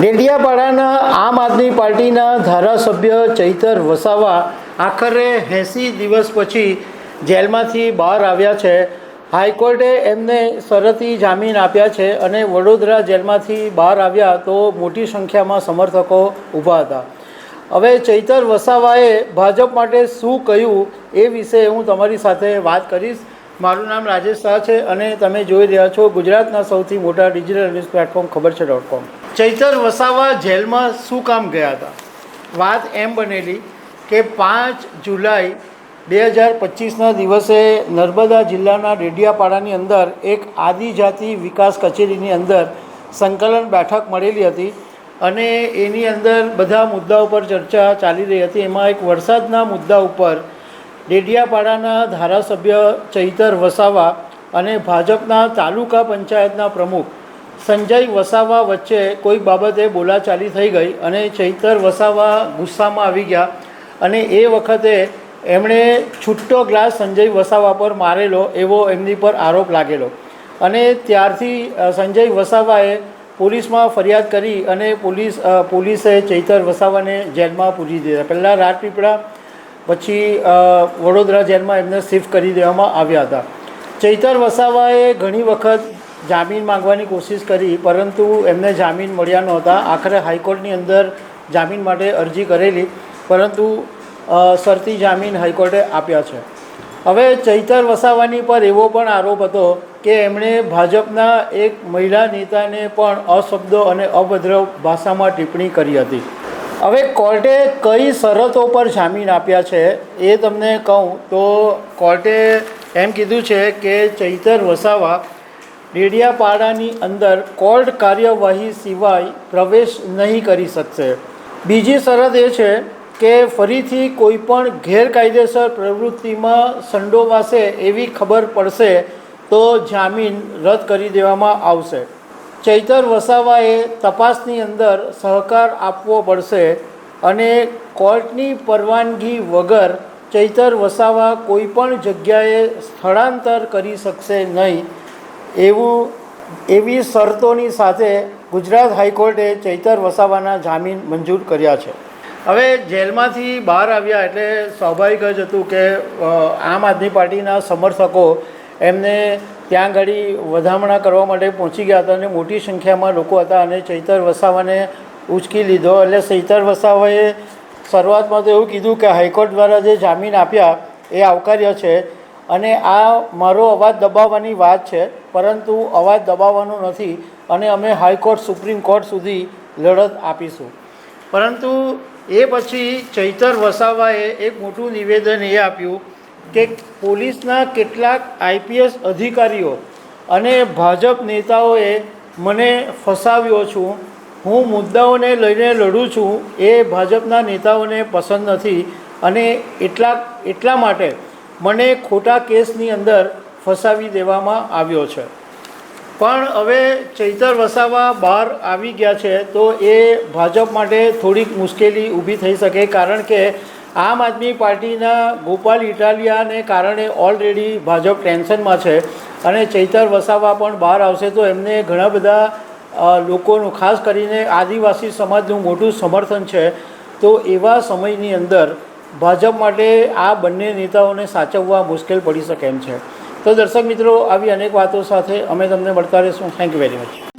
ડેડિયાપાડાના આમ આદમી પાર્ટીના ધારાસભ્ય ચૈતર વસાવા આખરે 80 દિવસ પછી જેલમાંથી બહાર આવ્યા છે। હાઈકોર્ટે એમને શરતી જામીન આપ્યા છે અને વડોદરા જેલમાંથી બહાર આવ્યા તો મોટી સંખ્યામાં સમર્થકો ઊભા હતા। હવે ચૈતર વસાવાએ ભાજપ માટે શું કહ્યું એ વિશે હું તમારી સાથે વાત કરીશ। મારું નામ રાજેશ શાહ છે અને તમે જોઈ રહ્યા છો ગુજરાતના સૌથી મોટા ડિજિટલ ન્યૂઝ પ્લેટફોર્મ ખબરછે.com। ચૈતર વસાવા જેલમાં શું કામ ગયા હતા? વાત એમ બનેલી કે 5 જુલાઈ 2025ના દિવસે નર્મદા જિલ્લાના ડેડિયાપાડાની અંદર એક આદિજાતિ વિકાસ કચેરીની અંદર સંકલન બેઠક મળેલી હતી અને એની અંદર બધા મુદ્દાઓ પર ચર્ચા ચાલી રહી હતી। એમાં એક વરસાદના મુદ્દા ઉપર ડેડિયાપાડાના ધારાસભ્ય ચૈતર વસાવા અને ભાજપના તાલુકા પંચાયતના પ્રમુખ સંજય વસાવા વચ્ચે કોઈ બાબતે બોલાચાલી થઈ ગઈ અને ચૈતર વસાવા ગુસ્સામાં આવી ગયા અને એ વખતે એમણે છૂટો ગ્લાસ સંજય વસાવા પર મારેલો એવો એમની પર આરોપ લાગેલો અને ત્યારથી સંજય વસાવાએ પોલીસમાં ફરિયાદ કરી અને પોલીસે ચૈતર વસાવાને જેલમાં પૂરી દીધા। પહેલાં રાજપીપળા પછી વડોદરા જેલમાં એમને શિફ્ટ કરી દેવામાં આવ્યા હતા। ચૈતર વસાવાએ ઘણી વખત જામીન માંગવાની કોશિશ કરી પરંતુ એમને જામીન મળ્યા નહોતા। આખરે હાઈકોર્ટની અંદર જામીન માટે અરજી કરેલી પરંતુ શરતી જામીન હાઈકોર્ટે આપ્યા છે। હવે ચૈતર વસાવાની પર એવો પણ આરોપ હતો કે એમણે ભાજપના એક મહિલા નેતાને પણ અશબ્દો અને અભદ્ર ભાષામાં ટિપ્પણી કરી હતી। હવે કોર્ટે કઈ શરતો પર જામીન આપ્યા છે એ તમને કહું તો કોર્ટે એમ કીધું છે કે ચૈતર વસાવા ડેડિયાપાડાની અંદર કોર્ટ કાર્યવાહી સિવાય પ્રવેશ નહીં કરી શકશે। બીજી શરત એ છે કે ફરીથી કોઈપણ ગેરકાયદેસર પ્રવૃત્તિમાં સંડોવાશે એવી ખબર પડશે તો જામીન રદ કરી દેવામાં આવશે। ચૈતર વસાવાએ તપાસની અંદર સહકાર આપવો પડશે અને કોર્ટની પરવાનગી વગર ચૈતર વસાવા કોઈપણ જગ્યાએ સ્થળાંતર કરી શકશે નહીં એવી શરતોની સાથે ગુજરાત હાઈકોર્ટે ચૈતર વસાવાના જામીન મંજૂર કર્યા છે। હવે જેલમાંથી બહાર આવ્યા એટલે સ્વાભાવિક જ હતું કે આમ આદમી પાર્ટીના સમર્થકો એમને ત્યાં ઘડી વધામણા કરવા માટે પહોંચી ગયા હતા અને મોટી સંખ્યામાં લોકો હતા અને ચૈતર વસાવાને ઉચકી લીધો। એટલે ચૈતર વસાવાએ શરૂઆતમાં તો એવું કીધું કે હાઈકોર્ટ દ્વારા જે જામીન આપ્યા એ આવકાર્ય છે અને આ મારો અવાજ દબાવવાની વાત છે પરંતુ અવાજ દબાવવાનો નથી અને અમે હાઈકોર્ટ સુપ્રીમ કોર્ટ સુધી લડત આપીશું। પરંતુ એ પછી ચૈતર વસાવાએ એક મોટું નિવેદન એ આપ્યું કે પોલીસના કેટલાક આઈપીએસ અધિકારીઓ અને ભાજપ નેતાઓએ મને ફસાવ્યો છું। હું મુદ્દાઓને લઈને લડું છું એ ભાજપના નેતાઓને પસંદ નથી અને એટલા માટે મને ખોટા કેસની અંદર ફસાવી દેવામાં આવ્યો છે। પણ હવે ચૈતર વસાવા બહાર આવી ગયા છે તો એ ભાજપ માટે થોડીક મુશ્કેલી ઊભી થઈ શકે કારણ કે આમ આદમી પાર્ટીના ગોપાલ ઇટાલિયાને કારણે ઓલરેડી ભાજપ ટેન્શનમાં છે અને ચૈતર વસાવા પણ બહાર આવશે તો એમને ઘણા બધા લોકોનું ખાસ કરીને આદિવાસી સમાજનું મોટું સમર્થન છે। તો એવા સમયની અંદર ભાજપ માટે આ બંને નેતાઓને સાચવવા મુશ્કેલ પડી શકે એમ છે। તો દર્શક મિત્રો આવી અનેક વાતો સાથે અમે તમને મળતા રહીશું। Thank you very much.